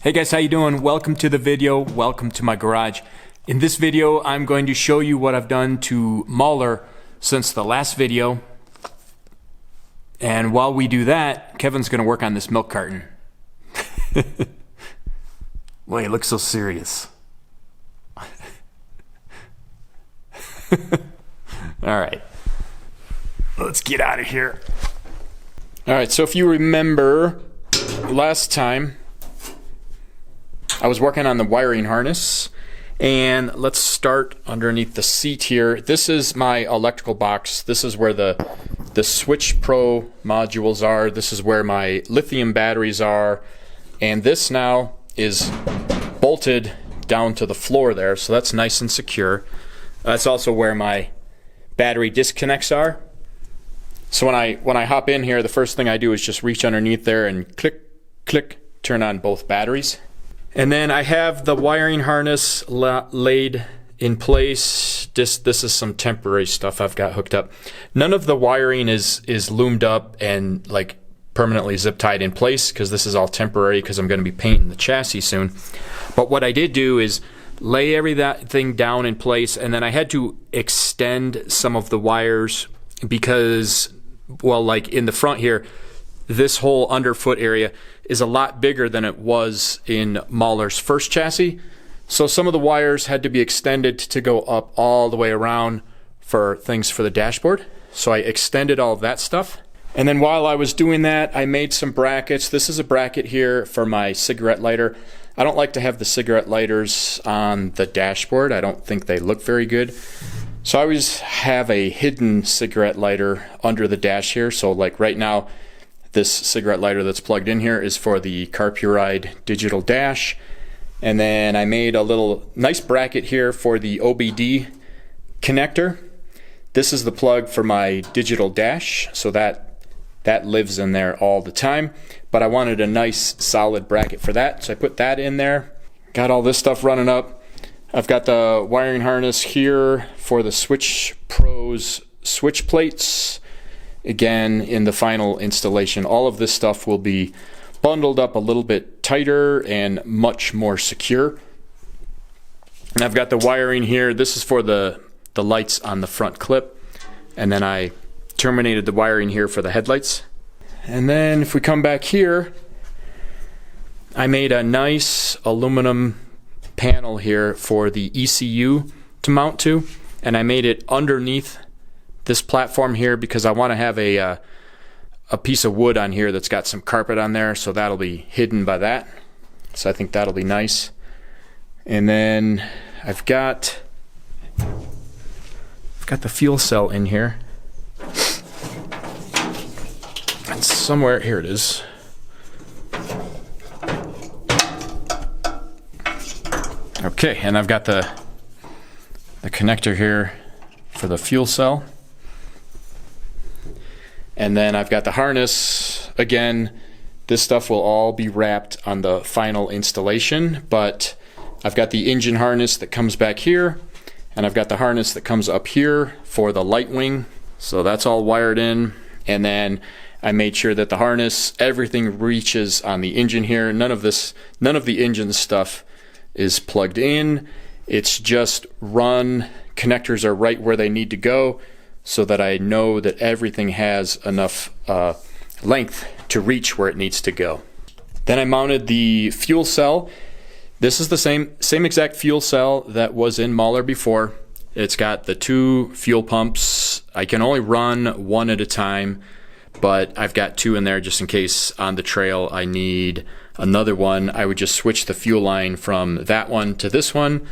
Hey guys, how you doing? Welcome to the video. Welcome to my garage. In this video, I'm going to show you what I've done to Mauler since the last video. And while we do that, Kevin's going to work on this milk carton. Why, he looks so serious. Alright, let's get out of here. Alright, so if you remember last time, I was working on the wiring harness, and let's start underneath the seat here. This is my electrical box. This is where the Switch Pro modules are. This is where my lithium batteries are, and this now is bolted down to the floor there, so that's nice and secure. That's also where my battery disconnects are. So when I hop in here, the first thing I do is just reach underneath there and click, click, turn on both batteries. And then I have the wiring harness laid in place. This is some temporary stuff I've got hooked up. None of the wiring is loomed up and like permanently zip tied in place, because this is all temporary because I'm going to be painting the chassis soon. But what I did do is lay everything down in place, and then I had to extend some of the wires because, well, like in the front here, this whole underfoot area is a lot bigger than it was in Mauler's first chassis. So some of the wires had to be extended to go up all the way around for things for the dashboard. So I extended all of that stuff. And then while I was doing that, I made some brackets. This is a bracket here for my cigarette lighter. I don't like to have the cigarette lighters on the dashboard. I don't think they look very good. So I always have a hidden cigarette lighter under the dash here. So like right now, this cigarette lighter that's plugged in here is for the Carpuride digital dash. And then I made a little nice bracket here for the OBD connector. This is the plug for my digital dash, so that lives in there all the time. But I wanted a nice solid bracket for that, so I put that in there. Got all this stuff running up. I've got the wiring harness here for the Switch Pro's switch plates. Again, in the final installation, all of this stuff will be bundled up a little bit tighter and much more secure. And I've got the wiring here. This is for the lights on the front clip. And then I terminated the wiring here for the headlights. And then if we come back here, I made a nice aluminum panel here for the ECU to mount to. And I made it underneath this platform here because I want to have a piece of wood on here that's got some carpet on there, so that'll be hidden by that. So I think that'll be nice. And then I've got the fuel cell in here. And somewhere here it is. Okay, and I've got the connector here for the fuel cell. And then I've got the harness. Again, this stuff will all be wrapped on the final installation, but I've got the engine harness that comes back here, and I've got the harness that comes up here for the light wing. So that's all wired in. And then I made sure that the harness, everything reaches on the engine here. None of the engine stuff is plugged in. It's just run. Connectors are right where they need to go, so that I know that everything has enough length to reach where it needs to go. Then I mounted the fuel cell. This is the same exact fuel cell that was in Mauler before. It's got the two fuel pumps. I can only run one at a time, but I've got two in there just in case on the trail I need another one. I would just switch the fuel line from that one to this one,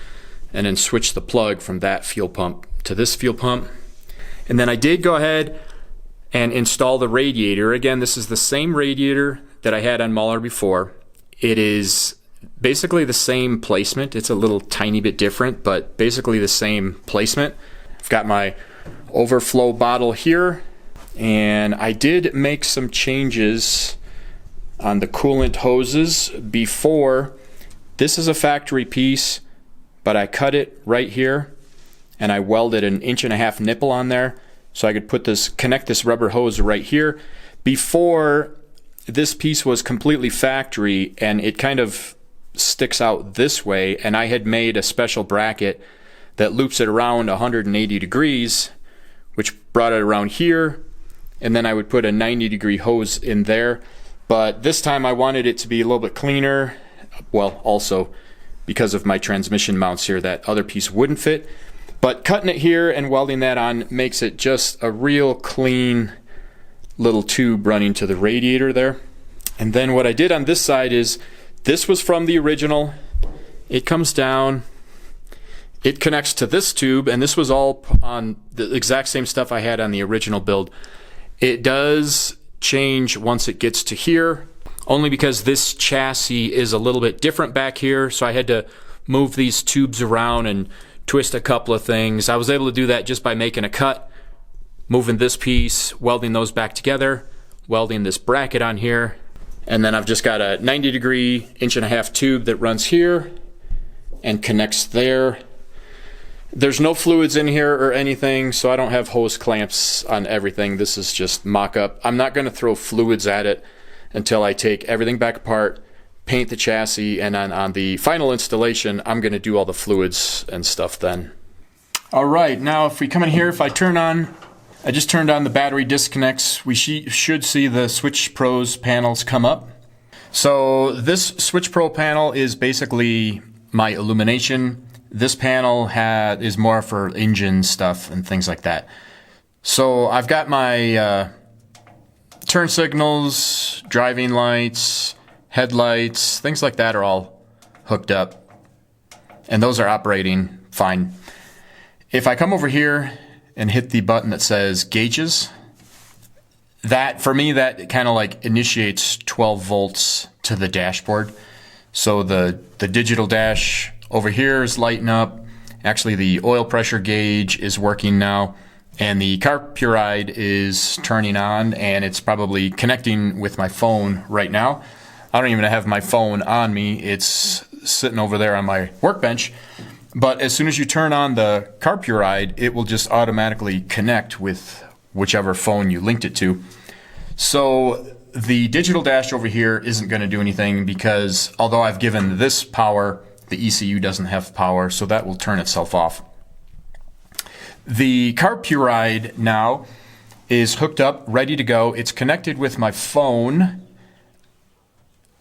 and then switch the plug from that fuel pump to this fuel pump. And then I did go ahead and install the radiator. Again, this is the same radiator that I had on Mauler before. It is basically the same placement. It's a little tiny bit different, but basically the same placement. I've got my overflow bottle here, and I did make some changes on the coolant hoses before. This is a factory piece, but I cut it right here, and I welded an 1.5 inch nipple on there so I could connect this rubber hose right here. Before, this piece was completely factory, and it kind of sticks out this way, and I had made a special bracket that loops it around 180 degrees, which brought it around here, and then I would put a 90-degree hose in there. But this time I wanted it to be a little bit cleaner. Well, also because of my transmission mounts here, that other piece wouldn't fit. But cutting it here and welding that on makes it just a real clean little tube running to the radiator there. And then what I did on this side is, this was from the original. It comes down, it connects to this tube, and this was all on the exact same stuff I had on the original build. It does change once it gets to here, only because this chassis is a little bit different back here, so I had to move these tubes around and twist a couple of things. I was able to do that just by making a cut, moving this piece, welding those back together, welding this bracket on here, and then I've just got a 90-degree 1.5-inch tube that runs here and connects there. There's no fluids in here or anything, so I don't have hose clamps on everything. This is just mock-up. I'm not going to throw fluids at it until I take everything back apart, paint the chassis, and on the final installation, I'm going to do all the fluids and stuff then. All right, now if we come in here, if I turn on, I just turned on the battery disconnects, we should see the Switch Pros panels come up. So this Switch Pro panel is basically my illumination. This panel is more for engine stuff and things like that. So I've got my turn signals, driving lights, headlights, things like that are all hooked up. And those are operating fine. If I come over here and hit the button that says gauges, that, for me, that kind of like initiates 12 volts to the dashboard. So the digital dash over here is lighting up. Actually, the oil pressure gauge is working now, and the carburide is turning on, and it's probably connecting with my phone right now. I don't even have my phone on me. It's sitting over there on my workbench. But as soon as you turn on the carburide, it will just automatically connect with whichever phone you linked it to. So the digital dash over here isn't going to do anything, because although I've given this power, the ECU doesn't have power, so that will turn itself off. The carburide now is hooked up, ready to go. It's connected with my phone.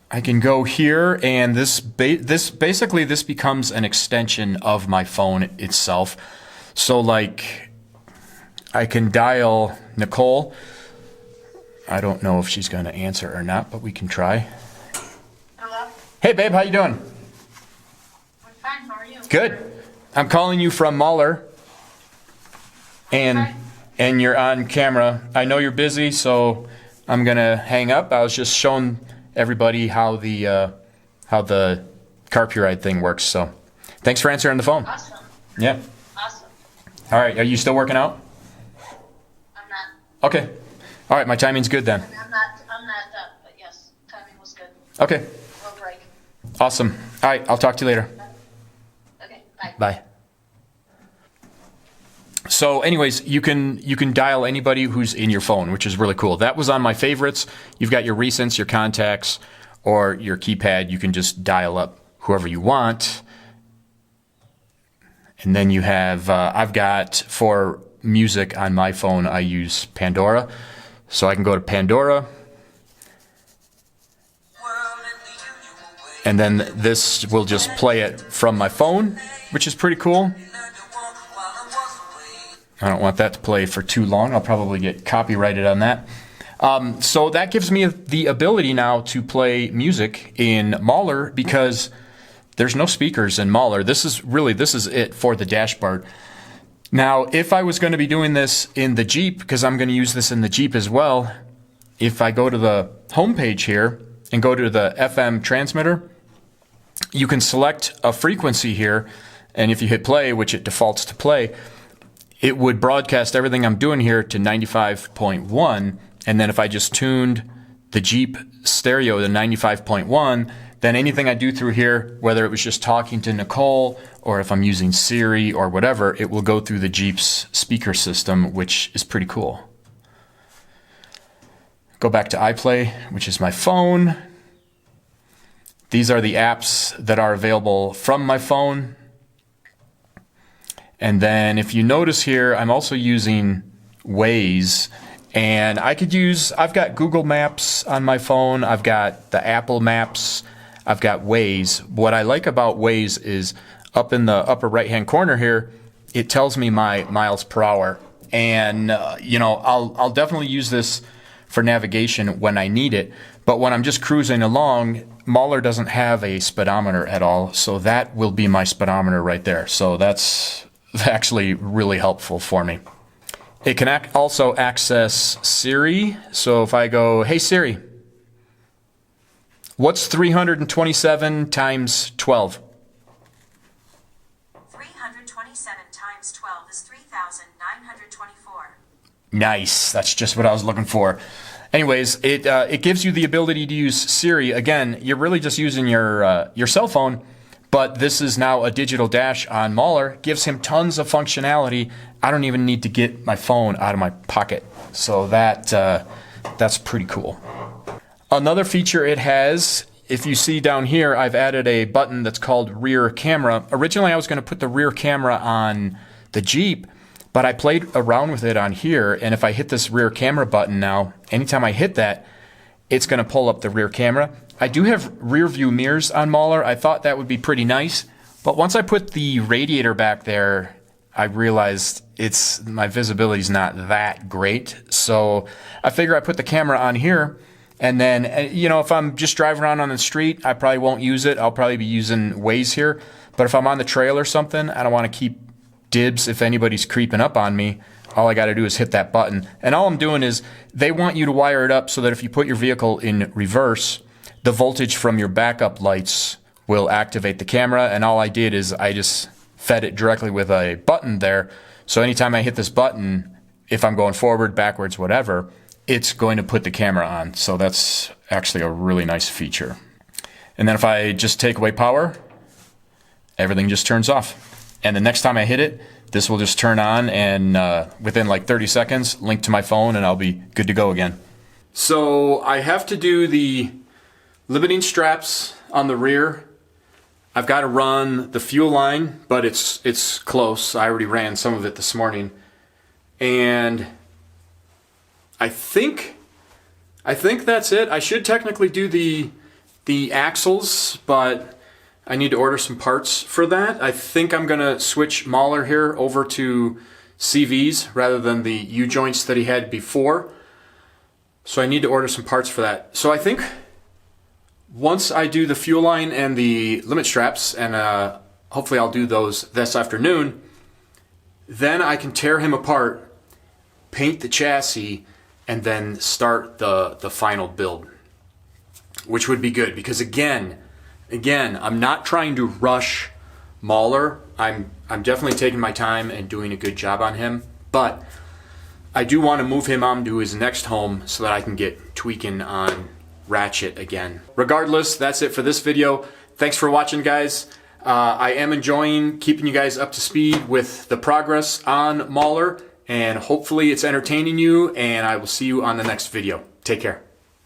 I can go here, and this becomes an extension of my phone itself. So like, I can dial Nicole. I don't know if she's going to answer or not, but we can try. Hello? Hey babe, how you doing? I'm fine, how are you? Good. I'm calling you from Mauler, and you're on camera. I know you're busy, so I'm going to hang up. I was just showing everybody how the carburide thing works. So thanks for answering the phone. Awesome. Yeah. Awesome. All right. Are you still working out? I'm not. Okay. All right. My timing's good then. I'm not but yes, timing was good. Okay. No break. Awesome. All right. I'll talk to you later. Okay, bye. Bye. So anyways, you can dial anybody who's in your phone, which is really cool. That was on my favorites. You've got your recents, your contacts, or your keypad. You can just dial up whoever you want. And then you have, I've got, for music on my phone, I use Pandora. So I can go to Pandora. And then this will just play it from my phone, which is pretty cool. I don't want that to play for too long. I'll probably get copyrighted on that. So that gives me the ability now to play music in Mauler, because there's no speakers in Mauler. This is it for the dashboard. Now, if I was going to be doing this in the Jeep, because I'm going to use this in the Jeep as well, if I go to the home page here and go to the FM transmitter, you can select a frequency here, and if you hit play, which it defaults to play, it would broadcast everything I'm doing here to 95.1, and then if I just tuned the Jeep stereo to 95.1, then anything I do through here, whether it was just talking to Nicole or if I'm using Siri or whatever, it will go through the Jeep's speaker system, which is pretty cool. Go back to iPlay, which is my phone. These are the apps that are available from my phone. And then if you notice here, I'm also using Waze. And I've got Google Maps on my phone. I've got the Apple Maps. I've got Waze. What I like about Waze is up in the upper right-hand corner here, it tells me my miles per hour. And, I'll definitely use this for navigation when I need it. But when I'm just cruising along, Mauler doesn't have a speedometer at all. So that will be my speedometer right there. So that's actually really helpful for me. It can also access Siri. So if I go, hey Siri, what's 327 times 12? 327 times 12 is 3,924. Nice. That's just what I was looking for. Anyways, it gives you the ability to use Siri. Again, you're really just using your cell phone, but this is now a digital dash on Mauler. Gives him tons of functionality. I don't even need to get my phone out of my pocket. So that's pretty cool. Another feature it has, if you see down here, I've added a button that's called rear camera. Originally, I was going to put the rear camera on the Jeep, but I played around with it on here, and if I hit this rear camera button now, anytime I hit that, it's going to pull up the rear camera. I do have rear view mirrors on Mauler. I thought that would be pretty nice, but once I put the radiator back there, I realized my visibility is not that great. So I figure I put the camera on here, and then, if I'm just driving around on the street, I probably won't use it. I'll probably be using Waze here. But if I'm on the trail or something, I don't want to keep dibs if anybody's creeping up on me. All I got to do is hit that button. And all I'm doing is they want you to wire it up so that if you put your vehicle in reverse, the voltage from your backup lights will activate the camera. And all I did is I just fed it directly with a button there. So anytime I hit this button, if I'm going forward, backwards, whatever, it's going to put the camera on. So that's actually a really nice feature. And then if I just take away power, everything just turns off. And the next time I hit it, this will just turn on, and within like 30 seconds, link to my phone, and I'll be good to go again. So I have to do the limiting straps on the rear. I've got to run the fuel line, but it's close. I already ran some of it this morning. And I think that's it. I should technically do the axles, but I need to order some parts for that. I think I'm going to switch Mauler here over to CVs rather than the U-joints that he had before. So I need to order some parts for that. So I think once I do the fuel line and the limit straps, and hopefully I'll do those this afternoon, then I can tear him apart, paint the chassis, and then start the final build, which would be good because again, I'm not trying to rush Mauler. I'm definitely taking my time and doing a good job on him, but I do want to move him on to his next home so that I can get tweaking on Ratchet again. Regardless, that's it for this video. Thanks for watching, guys. I am enjoying keeping you guys up to speed with the progress on Mauler, and hopefully it's entertaining you, and I will see you on the next video. Take care.